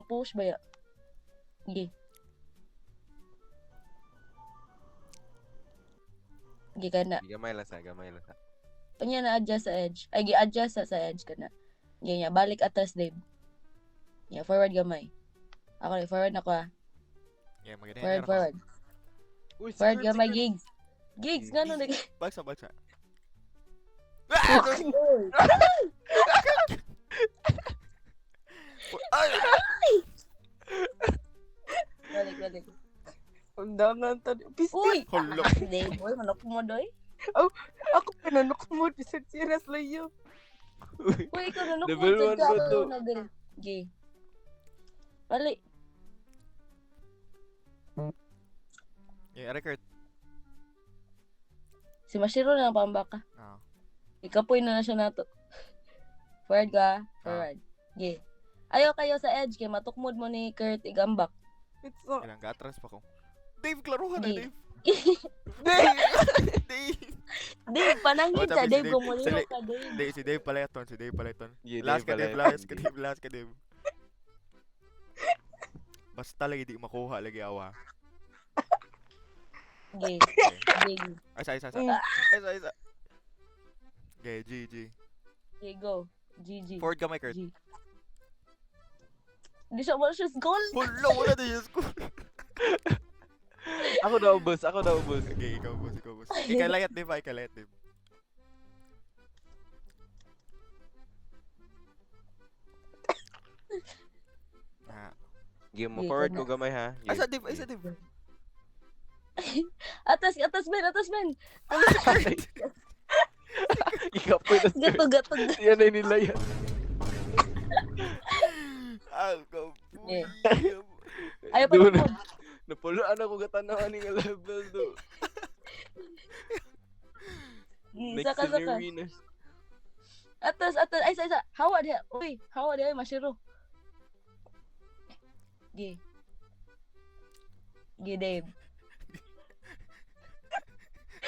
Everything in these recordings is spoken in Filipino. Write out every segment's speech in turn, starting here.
ma-push ba ya? Gi. Gi ka na. Gamay lang sa. Kanya na-adjust sa edge. Ay, gi-adjust sa edge ka na. Gi niya, balik atas, Dave. Yeah, forward gamay. Ako forward na ko ah. Yeah, maganda Forward. Uy, Forward gamay, gigs. Gigs, gano'n na. Bagsa. Ay! Balik. Undangan tadi. Pisti. Uy! Hala. Dave, boy, manok mo, doy. Ako pinanok mo. Disag serious lang yun. Uy, ikaw nanok mo. Level one Tadka ba to? ako na din. Gi. Balik. Yeah, record. Si Mashiro na ang pambaka. Ah. Ikapoy na siya nato. Forward ka. Forward. Gi. Ayaw kayo sa edge kay matukmod mo ni Kurt igambak. It's not. Kailang ka-atras pa ko. Dave, klaruhan na, Gi. Dave. Dave. Dave, panangin Oh, ka. tapos si Dave, Dave. gumuliro Sali- ka, Dave. Dave, si Dave Palaton. Yeah, Last Dave ka, pala. Dave. Basta lagi di makuha lagi awa. Gi. Gi. Ay, isa. Okay, G. Gi, go. GG. Forward ka, Kurt. G. Di siya mo siya goal. Hulo, wala na yung score. Ako daw ubos. Okay, ikaw boss. Ikalayat, Dave. Ah. Game mo Yeah, forward kana. ko gamay ha. Ay, sa Dave. Atas, men. Ikaw po na sir. Gatog. Yan ay nila yan. Ako. Yeah. Ayaw pa Doon. na po. Napulaan ako gatanawan nga level do. Isa ka. Atas. Ay, isa. Hawa dia. Uy, Mashiro. Gi. Gi, Dave.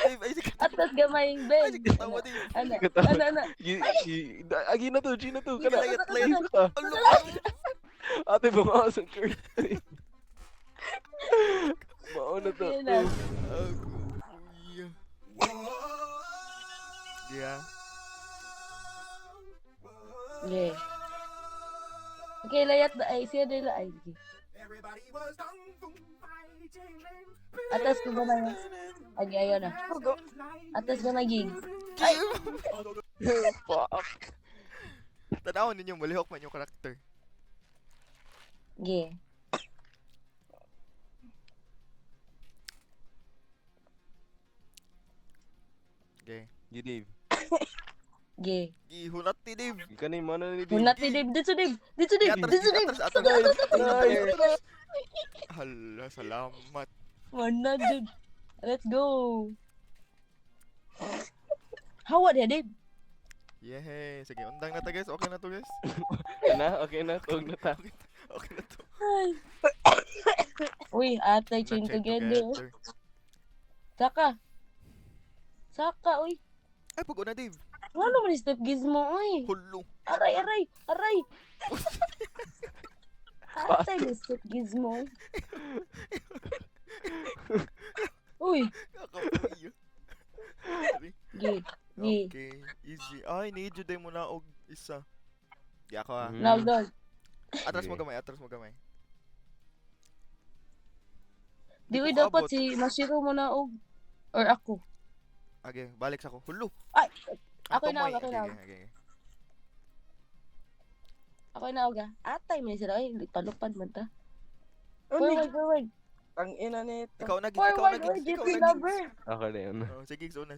Dave, ay, sige. Atas gamay, Ben. Ay, sige, tawa, Dave. Ano? Agi na to, G na to. Layat, layat. Ka. Alo. Ate, bumakas ang curse. Mauna to. Yun na. Yeah. Gi. Okay, layat na. Ay, siya nila. Ay, sige. Atas ko gamay. Agi, ayaw na. Atas gamay, Gig. Ay! Fuck. Tanawin ninyo, malihok man yung karakter. Gi. Okay. G Dave. Gi. Gihulat ni Dave. Ikanin mo na ni Dave. Hunat ni Dave. Dito, Dave. Atras. Ay, Hala, salamat. Mana, dude. Let's go. Hawa dia, Dave. Yehey. Sige, undang na to guys. Okay na to guys. Okay na. Huwag na ta. Okay na to. Uy, atay chain together. Saka, uy. Ay, pag na Dave. Ano man yung step gizmo, uy. Hulo. Aray. Atay may step gizmo. Uy. Kakapuyo. Gi. Okay, easy. Ay, need you din mo na og isa. Di ako ah. Mm. Now, dog. Atras mo Okay. gamay. Di uy, ko dapat abot. si Mashiro mo na og. Or ako. Okay, balik sa ko. Hulo. Ay! Ang Ako na, pamoy. ako na. Okay. Ako na, og. Atay may sila. Ay, palupad man ta. Ano? Forward. Ang ina nito. Ikaw na, Forward, uy. GP lover. Ako na yun. Oh, sige, zona.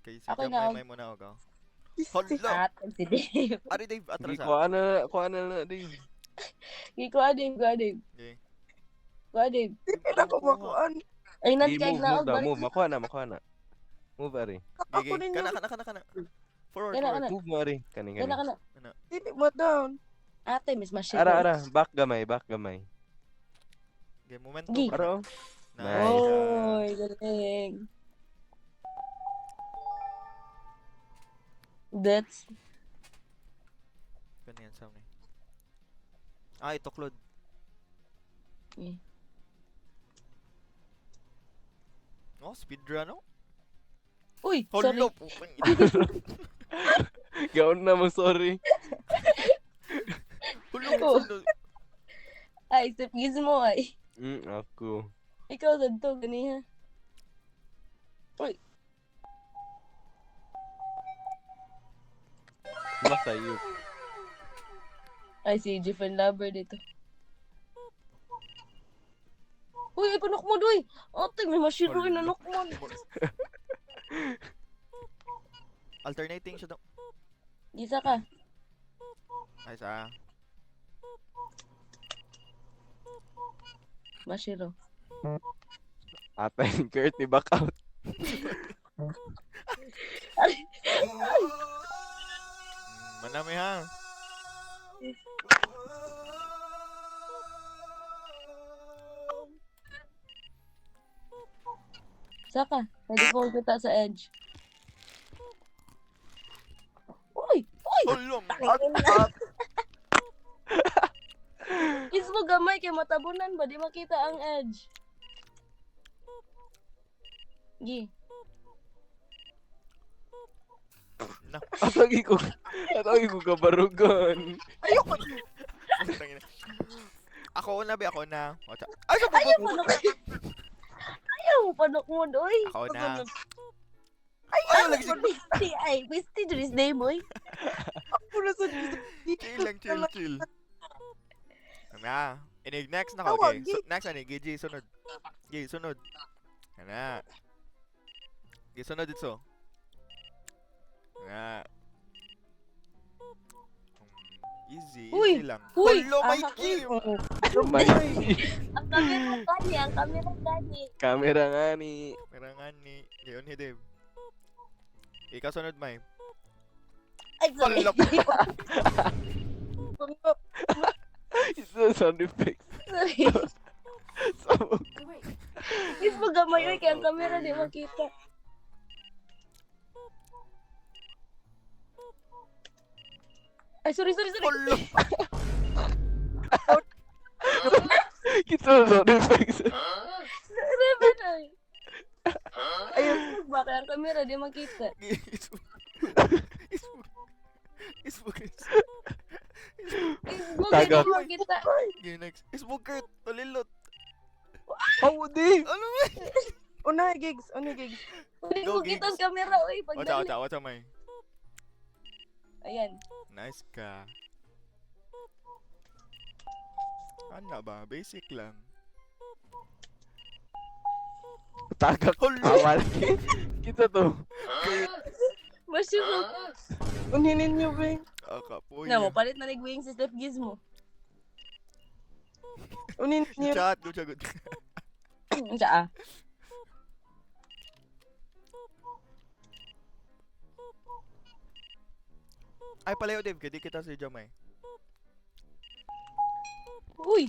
Okay, si Okay gamay na. may mo na og. Hala. Atay si Dave. Ari Dave, atras Sige, ah. kuha na Dave. Kuha, Dave. Okay. Kuha, Dave. Kailan ko makuhaan? Ay, Di, nagkaig na og. move. Makuha na. Move, Ari. Okay, kana. Forward. Kana. Move mo, Ari. Kaning. Kana. Hindi mo down. Atay, Miss Mashiro. Ara. Back gamay. Okay, momentum. Gi. Ara, oh. Nice. Oy, galing. That's Ganyan sound eh. Ay, tuklod. Eh. Oh, speedrun, no? Uy, sorry. Hold up. Gaon na mo, sorry. Oh. Hold up. Ay, step gizmo ay. Ako. Ikaw to ganiha. Uy, Masayop. ay si Jiffen Lover dito. Uy, ay panok mo doy. Ate, may masiro na nok mo. Alternating siya daw. Gisa ka. Ay, sa. Masiro. Atay ni Kurt, back out. Manami ha. Saka, pwede ko kita sa edge. Uy! Uy! Hold up. Is mo gamay kay matabunan ba? Di makita ang edge. Gi. Atagi ko kabarugan. Putang ina. Ako na, be. Ako na. Ay, sa Ayaw bubog. panok. Ayaw mo panok mo doy. Ako na. Ayaw lagi si Pisti ay. Pisti Joris name boy. Ako na sa Chill lang, chill. Na. Inig, next na ko. Tawag, Okay. Next na ni. Gigi, sunod. Gigi, sunod. Na. Gigi, sunod dito. Na. Easy lang. Uy! Hello, my Ah, game! May Ang kamera gani, ang kamera gani. camera nga ni. Merangan ni. Ngayon, ni Dave. Ikaw sunod, May. Ay, sorry. Hold up. Ito sound effects. Sorry. So, Is mo gamay oy kay ang kamera di makita. Ay, sorry. Hold up. ito sound effects. Reven ay. Ayun, ba kay ang kamera di makita. Isbog. Is mo Tagak. di makita. Okay, next. Isbog, Kurt. Talilot. How di? Ano ba? Unay gigs. Hindi Go, ko kita Gigs. ang kamera oy pag dali. Wata, May. Ayan. Nice ka. Ano ba? Basic lang. Tagak. Hold up. Awal. Kita to. Masyuro. Unhinin niyo, Beng. Akapoy. Na mo palit na nigwing si Steph Gizmo. Unhinin niyo. Chat, go siya, good. Siya ah. Ay, palayo, Dave. Kaya di kita si Jamay. Uy.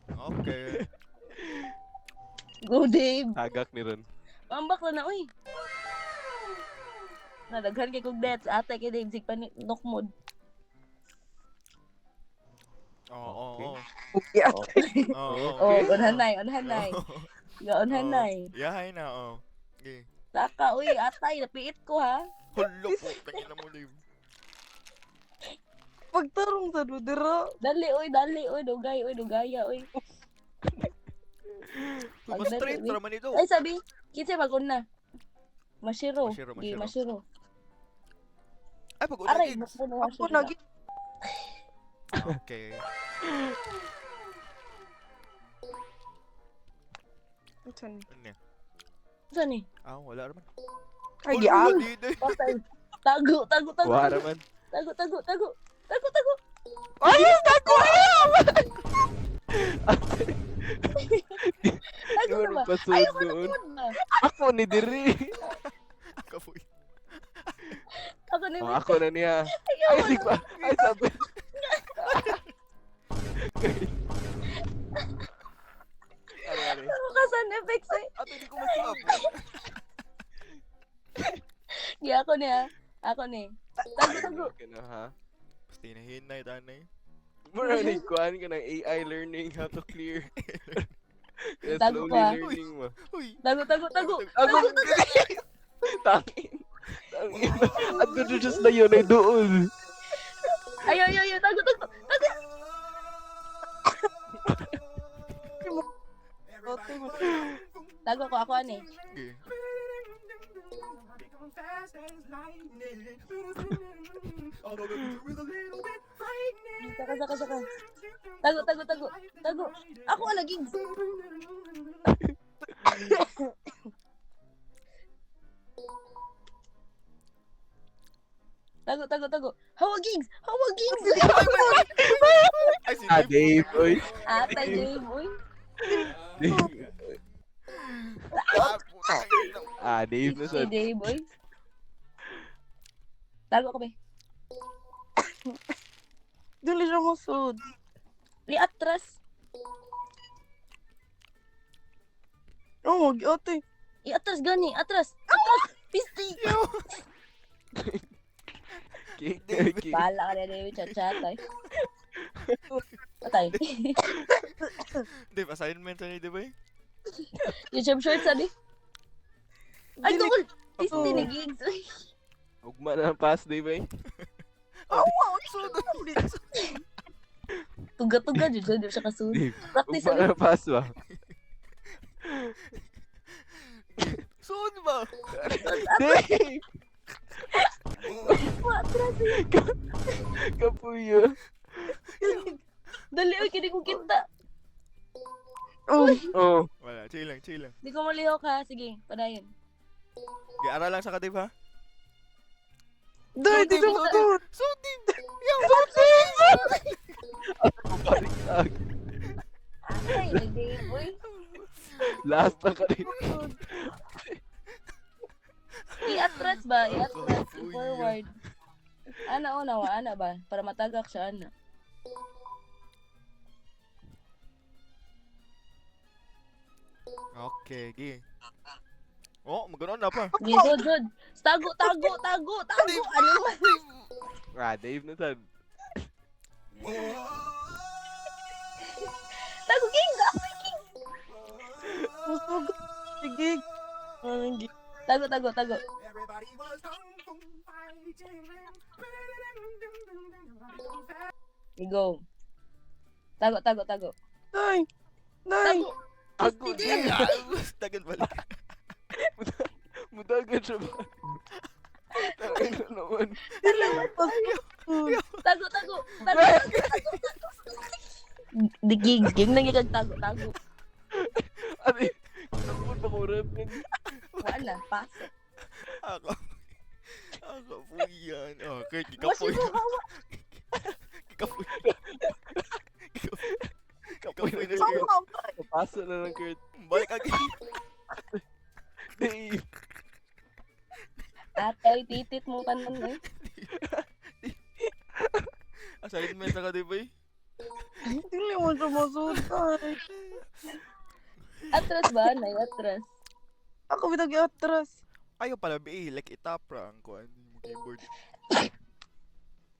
Okay. Go Dave. Tagak ni Ron. Mambak na uy. Nadaghan kay kong deaths. Ate kay Dave. Sig pa ni Nokmod. Oo. Okay. Oo. Oh, onhanay. Onhanay. Yahay na, oo. Okay. Saka, uy, atay, napiit ko ha. Hulo po. Tangin na mo, Dave. Pagtarong sa dudiro. Dali, dugaya, uy. Mas straight Dave. naman ito. Ay, sabi, kinsa bagon na. Mashiro. Mashiro. Di, Mashiro. Ay, pag-una, Aray, Gigs. bakbo na Ako Mashiro. na gigs. Okay. Saan? Ano yan? Saan ni? Ah, wala naman. Ay, Hulo, giang. di. Patay. Tago. Wara man. Tago. Ay, ako! Tago na ba? Pasud Ayoko na doon. na. Ako ni Diri. Kapoy. Ako na Oh, ako na niya. Ay, di ba? Ay, sabi. Ari. Ako ka sound effects eh. Ate, di ko masab. Sige, ako ni ha. Ako ni. Tago. Ka na, ha? Basta hinahinay, tanay. Maraming kuhan ka ng AI learning how to clear. Kaya Tago slowly ka. learning mo. Uy! Tago. Ako! Tangin. Tangin. At doon just na yun ay doon. Ayo. Tago. Tago ko, ako ani. Okay. Saka. Tago. Ako ala gigs. Tago. Hawa gigs. Ay, si Ah, Dave, oy. Atay Dave, uy. Dave. Ah, putang ina. Ah, Dave na Si sa... Dave, uy. Tago ko ba? Dili siya masud. Li atras. Oh, ate. Atras gani, atras. Pisti. Kick. Bala ka na Dave, chat ay. Patay. Dave, assignment sa ni, di ba? YouTube shorts ani. Ay, Dili- tungkol. Pisti Oo. ni gigs. Uy. Ugma na ang pass, Dave, eh. Tuga jud siya kasunod. Dave, Practice ugma na ani. ang pass ba? Soon ba? Dave! Atras. Kapuyo. Dali oy kini ko kita. Oh, Oh. Wala, chill lang. Di ko malihok ha. Sige, padayon. Gi-aral lang sa ka, Dave, ha? dai, di siya masud. So, Dave! Baliktag. Ay, Dave, uy. Last na ka rin. I-atras ba? I-atras. Uy, I-forward. Ana ba? Para matagak siya, ana. Okay, gi. Oh, maganoon na pa. Di, Jod. Tago. Ano ba? Ah, Dave na sad. Tago, King. Masud. Sige. Anong gi- Tago. Go. Tago. Dai. Tago. Ako, Dave. Dave. Tagal balik. Mudagan siya ba? Tangin na naman. Tago. Di gigs. Game na gigag tago. Ano yun? Kapun pa ko rep. Wala. Paso. Ako po yan. Okay, Wasi kikapoy. mo, hawa. Kikapoy. Kapoy na na si siya. Kurt. Napasa na ng Kurt. Balik agad. Dave. Atay, titit mo ka nun eh. Assignment na ka, di ba? Dili mo siya masud. Ay. Atras ba? Atras. Ako bitag atras. Ayaw pala, be. Like, itapra ang kuhan. Yung keyboard.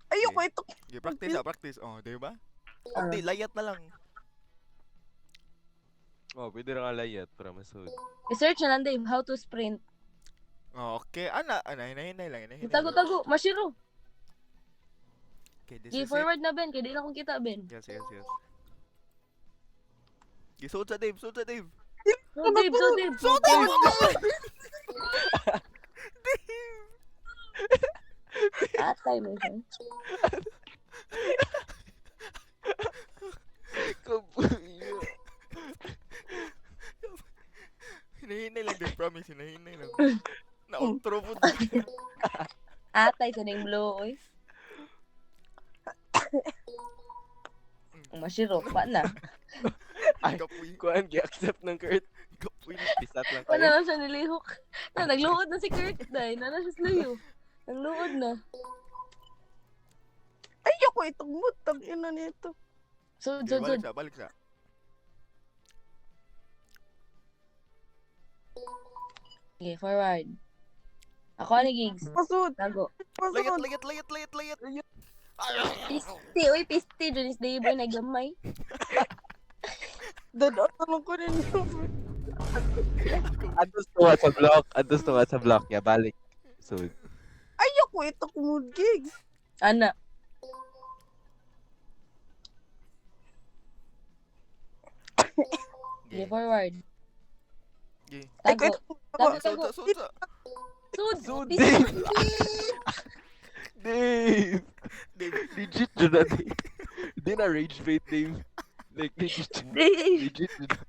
Ayoko ito. Okay, practice. Oh, di ba? Ah. Di, layat na lang. Oh, pwede rin alayat para masud. I-search na lang, Dave. How to sprint. Oh, okay. Hinahinay lang. Tago. Mashiro. Okay, this is it. I-forward na, Ben. Kaya di na akong kita, Ben. Yes. Suot sa Dave. So, Dave. Atay mo siya. Kapuyo. Hinahinay lang, Dave. Promise, hinahinay lang. Na-outro po. Atay sa ning blue, oy. Mashiro, pa na. Ay, Kapoy. kuhan, gi-accept ng Kurt. Kapoy. Pisat lang Wala tayo. na siya nilihok. Nagluhod na si Kurt, day. Na siya sluyo. Nagluhod na. Ayoko itong mutang ina nito. So, Okay, balik siya. Okay, forward. Ako ni gigs. Pasod. Tago. Pasod. Layat. Pisti, uy, pisti. Jonis Day boy, nagamay. Dadaan ko ninyo. Adtos to sa block. Adtos to sa block. Ya, balik. So, Ayoko ito kumud gigs. Ana. Sige, forward. Gi. Tago. Tago, tago. Sudsa. Sud. Sud, Pisti. Dave! Dave. Legit yun na, Dave. Hindi na rage bait, Dave. Like, legit yun. Legit yun na.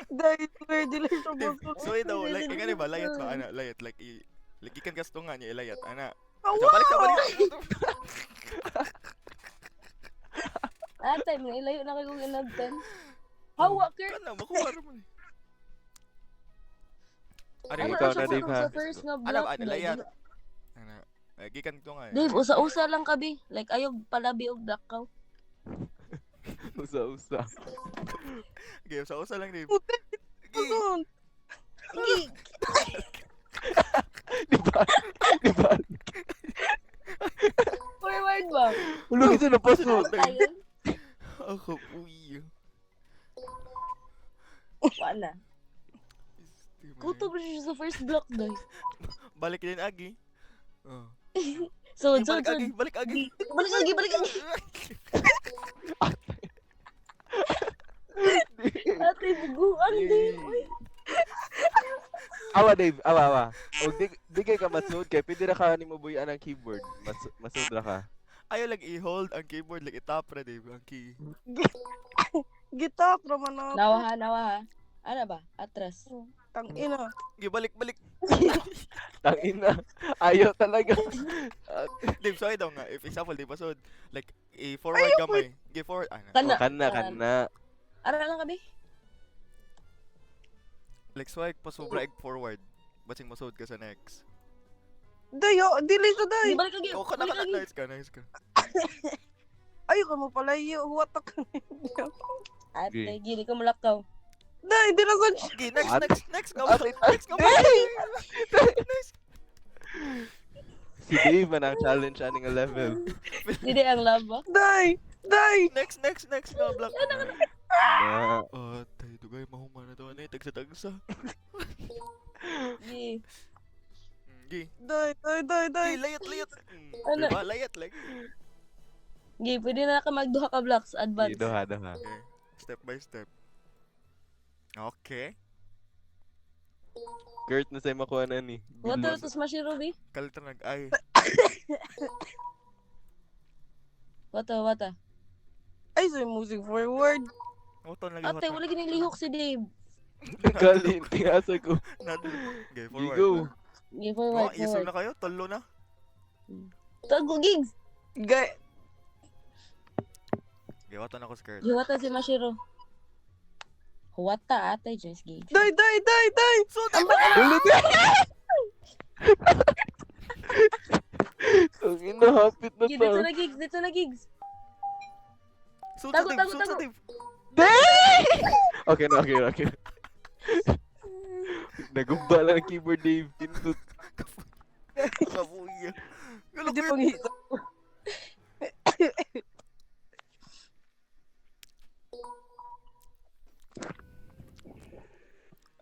Dahil swear dila siya Dave. pasod. So daw like ingani ba layat ba ana layat like like ikan gastungan niya ilayat ana. Awa! So, balik. Atay, may ilayo na kayo ginagtan. Hawa, Kurt. Kana makuha mo ni. Ari Ano mo ikaw siya na, Dave, sa ha? first nga Ano block? ba layat? Ana. Gikan to nga. Dave, usa-usa lang kabi. Like, ayog palabi og dakaw. Usa-usa. Game sa usa lang Dave. Pasod. Diba? Diba? Forward ba? Ulo, ito na paso. Tayo? Ako uy. Wala. Kutob siya sa first block, guys. Balik din agi. Oh. Sud, Balik sud, agi, sud. balik agi. Balik lagi, balik lagi. Ate, buguan, Dave. Uy. Awa, Dave. Awa. O, di kay ka masud kay pwede ra ka ni mo buyan ang keyboard. Masud ra ka. Ayaw lang i-hold ang keyboard like itap ra Dave ang key. Gitak naman ako. Nawa ha. Ano ba? Atras. Tang ina. Balik. Tangina. Ayaw talaga. Dave, so daw nga if example Dave pasod like i-forward gamay. Give forward ana. Kana. Kana. Ara lang kabi. Like swipe pa sobra ig forward. Batsing masud ka sa next. Dayo, dili siya day. Balik lagi. Oh, Balik lagi. nice ka. Ayoko mo pala iyo. Huwat ako ninyo. Ate, gili ko mulakaw. Day, di na sa Okay, next go. Ate, Next go. Next. Si Dave man ang challenge aning nga level. Dili ang lava. Day. Next go block. Na. Oh, tayo dugay mahuman na to ani tagsa. Gi. Gi. Day. Layat. Ano? Diba layat lagi. Gi, pwede na ka magduha ka blocks advance. Doha. Okay. Step by step. Okay. Kurt na sa'yo makuha na ni. What the to smash it, Ruby? Kalita nag-ay. Wata. Ay, so moving forward. Oto lagi Ate, wala ginilihok si Dave. Galing, tingasa ko. Okay, forward. Gigo. Gi, Oh, forward, isog forward. na kayo? Talo na? Tago, gigs. Gay. Okay, wata na ko skirt. Gi, wata si Mashiro. Wata, ate, just gigs. Day. So, Ulit na! Ang inahapit na Gi, dito to. na gigs. Suit Tago, sa tago. Dave. Okay na. Nagumba lang ang keyboard, Dave. Pindot. Kapuya. Pwede pang hita.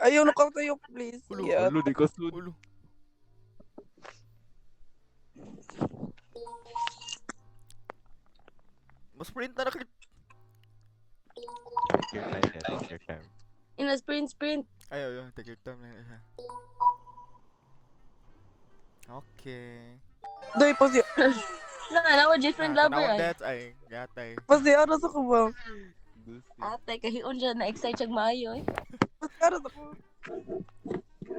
Ayaw na ka tayo, please. Ulo, Yeah. Ulo, di ko sud. Ulo. Mas print na naklit. Take your time. Ina, sprint. Ayaw. Take your time lang isa. Okay. Day, pasi Nawa, different lover Tanawang ay. that ay. Gatay. ano sa ko ba? Lucy. Ate, kahiyon siya, na-excite siya maayo eh. Pasi ano sa ko.